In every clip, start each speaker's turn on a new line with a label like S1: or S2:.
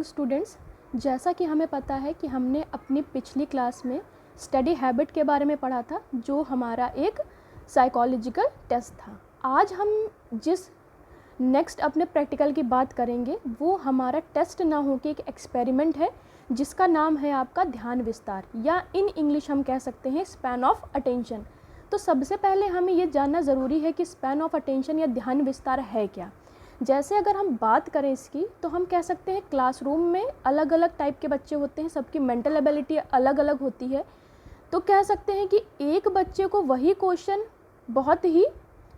S1: Students, जैसा कि हमें पता है कि हमने अपनी पिछली क्लास में स्टडी हैबिट के बारे में पढ़ा था, जो हमारा एक साइकोलॉजिकल टेस्ट था। आज हम जिस नेक्स्ट अपने प्रैक्टिकल की बात करेंगे वो हमारा टेस्ट ना हो के एक एक्सपेरिमेंट है जिसका नाम है आपका ध्यान विस्तार, या इन इंग्लिश हम कह सकते हैं स्पैन ऑफ अटेंशन। तो सबसे पहले हमें ये जानना ज़रूरी है कि स्पैन ऑफ अटेंशन या ध्यान विस्तार है क्या। जैसे अगर हम बात करें इसकी, तो हम कह सकते हैं क्लासरूम में अलग अलग टाइप के बच्चे होते हैं, सबकी मेंटल एबिलिटी अलग अलग होती है। तो कह सकते हैं कि एक बच्चे को वही क्वेश्चन बहुत ही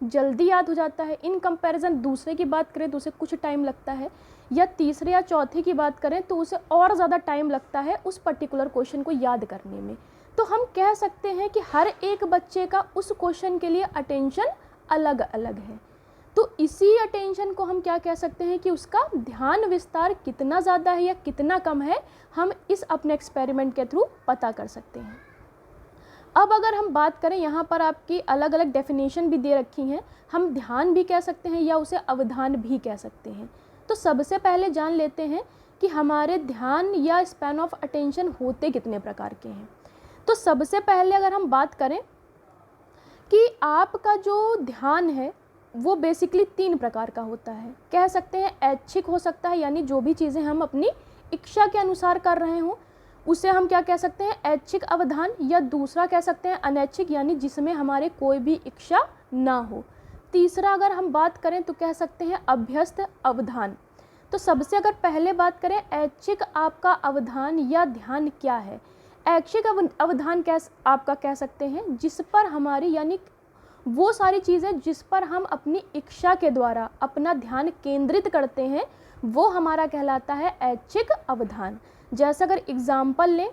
S1: जल्दी याद हो जाता है, इन कंपैरिजन दूसरे की बात करें तो उसे कुछ टाइम लगता है, या तीसरे या चौथे की बात करें तो उसे और ज़्यादा टाइम लगता है उस पर्टिकुलर क्वेश्चन को याद करने में। तो हम कह सकते हैं कि हर एक बच्चे का उस क्वेश्चन के लिए अटेंशन अलग अलग है। तो इसी अटेंशन को हम क्या कह सकते हैं कि उसका ध्यान विस्तार कितना ज़्यादा है या कितना कम है, हम इस अपने एक्सपेरिमेंट के थ्रू पता कर सकते हैं। अब अगर हम बात करें, यहाँ पर आपकी अलग अलग डेफिनेशन भी दे रखी हैं। हम ध्यान भी कह सकते हैं या उसे अवधान भी कह सकते हैं। तो सबसे पहले जान लेते हैं कि हमारे ध्यान या स्पैन ऑफ अटेंशन होते कितने प्रकार के हैं। तो सबसे पहले अगर हम बात करें कि आपका जो ध्यान है वो बेसिकली 3 प्रकार का होता है। कह सकते हैं ऐच्छिक हो सकता है, यानी जो भी चीज़ें हम अपनी इच्छा के अनुसार कर रहे हों उसे हम क्या कह सकते हैं, ऐच्छिक अवधान, या दूसरा कह सकते हैं अनैच्छिक, यानी जिसमें हमारे कोई भी इच्छा ना हो। तीसरा अगर हम बात करें तो कह सकते हैं अभ्यस्त अवधान। तो सबसे अगर पहले बात करें ऐच्छिक आपका अवधान या ध्यान क्या है। ऐच्छिक अवधान आपका कह सकते हैं जिस पर हमारी, यानी वो सारी चीज़ें जिस पर हम अपनी इच्छा के द्वारा अपना ध्यान केंद्रित करते हैं, वो हमारा कहलाता है ऐच्छिक अवधान। जैसे अगर एग्ज़ाम्पल लें,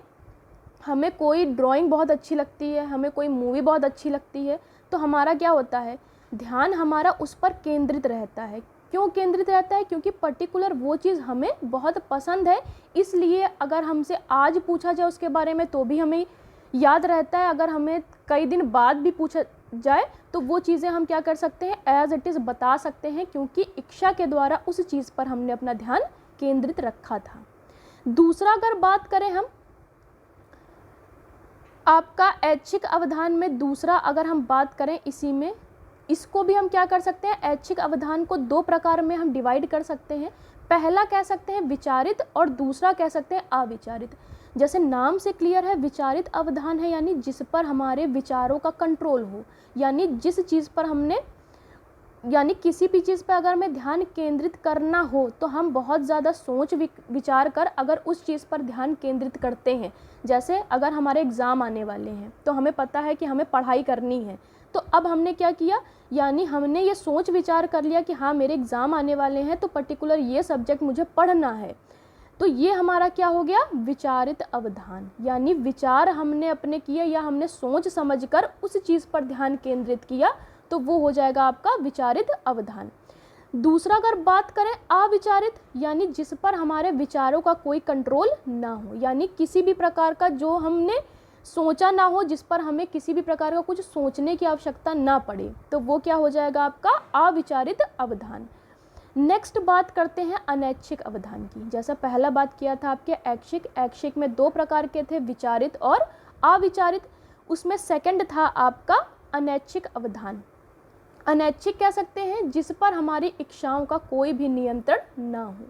S1: हमें कोई ड्राइंग बहुत अच्छी लगती है, हमें कोई मूवी बहुत अच्छी लगती है, तो हमारा क्या होता है, ध्यान हमारा उस पर केंद्रित रहता है। क्यों केंद्रित रहता है? क्योंकि पर्टिकुलर वो चीज़ हमें बहुत पसंद है, इसलिए अगर हमसे आज पूछा जाए उसके बारे में तो भी हमें याद रहता है। अगर हमें कई दिन बाद भी पूछा जाए तो वो चीज़ें हम क्या कर सकते हैं, एज इट इज़ बता सकते हैं, क्योंकि इच्छा के द्वारा उस चीज़ पर हमने अपना ध्यान केंद्रित रखा था। दूसरा अगर बात करें हम आपका ऐच्छिक अवधान में, दूसरा अगर हम बात करें इसी में, इसको भी हम क्या कर सकते हैं, ऐच्छिक अवधान को 2 प्रकार में हम डिवाइड कर सकते हैं। पहला कह सकते हैं विचारित और दूसरा कह सकते हैं अविचारित। जैसे नाम से क्लियर है, विचारित अवधान है यानी जिस पर हमारे विचारों का कंट्रोल हो, यानी जिस चीज़ पर हमने, यानी किसी भी चीज़ पर अगर हमें ध्यान केंद्रित करना हो तो हम बहुत ज़्यादा सोच विचार कर अगर उस चीज़ पर ध्यान केंद्रित करते हैं। जैसे अगर हमारे एग्ज़ाम आने वाले हैं तो हमें पता है कि हमें पढ़ाई करनी है, तो अब हमने क्या किया, यानी हमने ये सोच विचार कर लिया कि हाँ मेरे एग्ज़ाम आने वाले हैं तो पर्टिकुलर ये सब्जेक्ट मुझे पढ़ना है। तो ये हमारा क्या हो गया, विचारित अवधान, यानी विचार हमने अपने किए या हमने सोच समझकर उस चीज़ पर ध्यान केंद्रित किया, तो वो हो जाएगा आपका विचारित अवधान। दूसरा अगर बात करें अविचारित, यानी जिस पर हमारे विचारों का कोई कंट्रोल ना हो, यानी किसी भी प्रकार का जो हमने सोचा ना हो, जिस पर हमें किसी भी प्रकार का कुछ सोचने की आवश्यकता ना पड़े, तो वो क्या हो जाएगा आपका अविचारित अवधान। नेक्स्ट बात करते हैं अनैच्छिक अवधान की। जैसा पहला बात किया था आपके ऐच्छिक, ऐच्छिक में 2 प्रकार के थे, विचारित और अविचारित। उसमें सेकंड था आपका अनैच्छिक अवधान। अनैच्छिक कह सकते हैं जिस पर हमारी इच्छाओं का कोई भी नियंत्रण ना हो,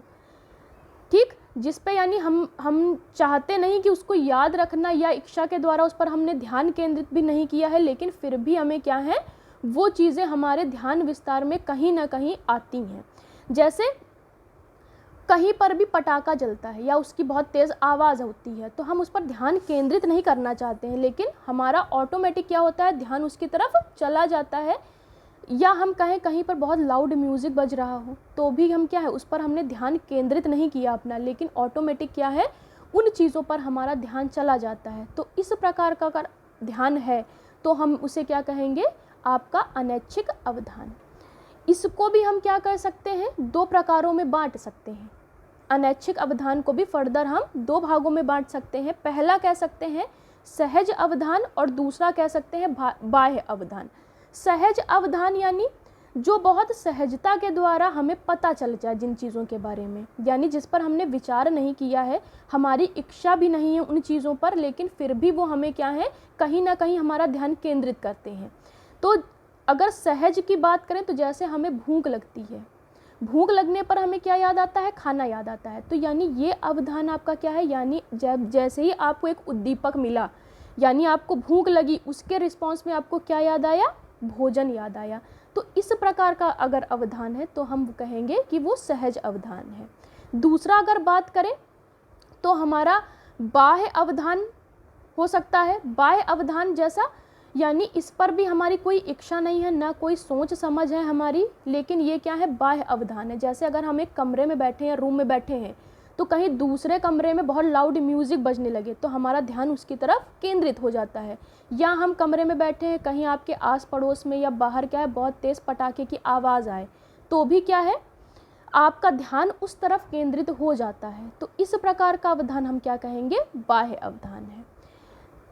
S1: ठीक, जिस पे यानी हम चाहते नहीं कि उसको याद रखना, या इच्छा के द्वारा उस पर हमने ध्यान केंद्रित भी नहीं किया है, लेकिन फिर भी हमें क्या है, वो चीज़ें हमारे ध्यान विस्तार में कहीं ना कहीं आती हैं। जैसे कहीं पर भी पटाखा जलता है या उसकी बहुत तेज़ आवाज़ होती है, तो हम उस पर ध्यान केंद्रित नहीं करना चाहते हैं, लेकिन हमारा ऑटोमेटिक क्या होता है, ध्यान उसकी तरफ चला जाता है। या हम कहें कहीं पर बहुत लाउड म्यूज़िक बज रहा हो तो भी हम क्या है, उस पर हमने ध्यान केंद्रित नहीं किया अपना, लेकिन ऑटोमेटिक क्या है, उन चीज़ों पर हमारा ध्यान चला जाता है। तो इस प्रकार का अगर ध्यान है तो हम उसे क्या कहेंगे, आपका अनैच्छिक अवधान। इसको भी हम क्या कर सकते हैं, 2 प्रकारों में बांट सकते हैं। अनैच्छिक अवधान को भी फर्दर हम 2 भागों में बांट सकते हैं। पहला कह सकते हैं सहज अवधान और दूसरा कह सकते हैं बाह्य अवधान। सहज अवधान यानी जो बहुत सहजता के द्वारा हमें पता चल जाए जिन चीज़ों के बारे में, यानी जिस पर हमने विचार नहीं किया है, हमारी इच्छा भी नहीं है उन चीज़ों पर, लेकिन फिर भी वो हमें क्या है, कहीं ना कहीं हमारा ध्यान केंद्रित करते हैं। तो अगर सहज की बात करें तो जैसे हमें भूख लगती है, भूख लगने पर हमें क्या याद आता है, खाना याद आता है। तो यानी ये अवधान आपका क्या है, यानी जब जैसे ही आपको एक उद्दीपक मिला, यानी आपको भूख लगी, उसके रिस्पॉन्स में आपको क्या याद आया, भोजन याद आया। तो इस प्रकार का अगर अवधान है तो हम कहेंगे कि वो सहज अवधान है। दूसरा अगर बात करें तो हमारा बाह्य अवधान हो सकता है। बाह्य अवधान जैसा, यानी इस पर भी हमारी कोई इच्छा नहीं है, ना कोई सोच समझ है हमारी, लेकिन ये क्या है, बाह्य अवधान है। जैसे अगर हम एक कमरे में बैठे हैं, रूम में बैठे हैं, तो कहीं दूसरे कमरे में बहुत लाउड म्यूज़िक बजने लगे तो हमारा ध्यान उसकी तरफ केंद्रित हो जाता है। या हम कमरे में बैठे हैं, कहीं आपके आस पड़ोस में या बाहर क्या है, बहुत तेज़ पटाखे की आवाज़ आए तो भी क्या है, आपका ध्यान उस तरफ केंद्रित हो जाता है। तो इस प्रकार का अवधान हम क्या कहेंगे, बाह्य अवधान है।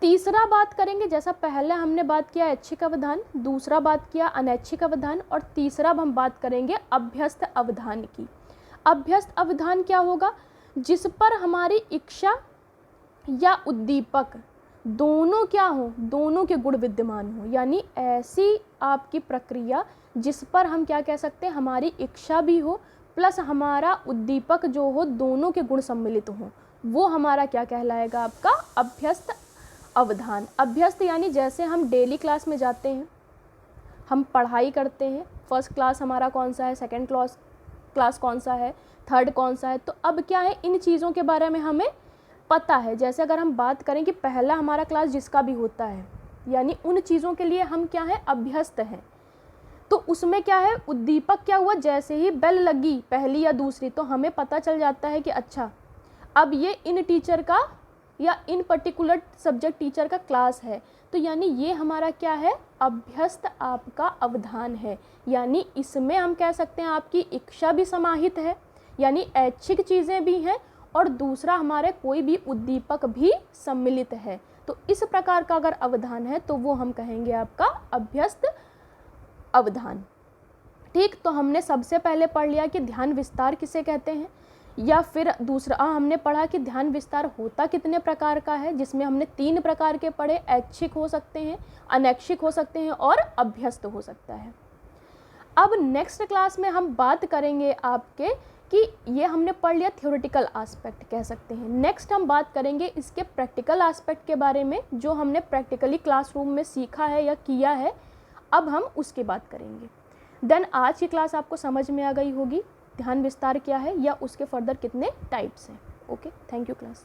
S1: तीसरा बात करेंगे, जैसा पहले हमने बात किया ऐच्छिक अवधान, दूसरा बात किया अनैच्छिक अवधान, और तीसरा अब हम बात करेंगे अभ्यस्त अवधान की। अभ्यस्त अवधान क्या होगा, जिस पर हमारी इच्छा या उद्दीपक दोनों क्या हो, दोनों के गुण विद्यमान हो। यानी ऐसी आपकी प्रक्रिया जिस पर हम क्या कह सकते हैं, हमारी इच्छा भी हो प्लस हमारा उद्दीपक जो हो, दोनों के गुण सम्मिलित हो, वो हमारा क्या कहलाएगा, आपका अभ्यस्त अवधान। अभ्यस्त यानी जैसे हम डेली क्लास में जाते हैं, हम पढ़ाई करते हैं, फर्स्ट क्लास हमारा कौन सा है, सेकंड क्लास कौन सा है, थर्ड कौन सा है, तो अब क्या है, इन चीज़ों के बारे में हमें पता है। जैसे अगर हम बात करें कि पहला हमारा क्लास जिसका भी होता है, यानी उन चीज़ों के लिए हम क्या है, अभ्यस्त हैं। तो उसमें क्या है, उद्दीपक क्या हुआ, जैसे ही बेल लगी पहली या दूसरी, तो हमें पता चल जाता है कि अच्छा अब ये इन टीचर का या इन पर्टिकुलर सब्जेक्ट टीचर का क्लास है। तो यानी ये हमारा क्या है, अभ्यस्त आपका अवधान है। यानी इसमें हम कह सकते हैं आपकी इच्छा भी समाहित है, यानी ऐच्छिक चीज़ें भी हैं, और दूसरा हमारे कोई भी उद्दीपक भी सम्मिलित है। तो इस प्रकार का अगर अवधान है तो वो हम कहेंगे आपका अभ्यस्त अवधान। ठीक, तो हमने सबसे पहले पढ़ लिया कि ध्यान विस्तार किसे कहते हैं, या फिर दूसरा हमने पढ़ा कि ध्यान विस्तार होता कितने प्रकार का है, जिसमें हमने 3 प्रकार के पढ़े, ऐच्छिक हो सकते हैं, अनैच्छिक हो सकते हैं और अभ्यस्त हो सकता है। अब नेक्स्ट क्लास में हम बात करेंगे आपके कि ये हमने पढ़ लिया थ्योरेटिकल एस्पेक्ट कह सकते हैं। नेक्स्ट हम बात करेंगे इसके प्रैक्टिकल एस्पेक्ट के बारे में, जो हमने प्रैक्टिकली क्लासरूम में सीखा है या किया है, अब हम उसकी बात करेंगे। देन आज की क्लास आपको समझ में आ गई होगी ध्यान विस्तार क्या है या उसके फर्दर कितने टाइप्स हैं। Okay, thank you class.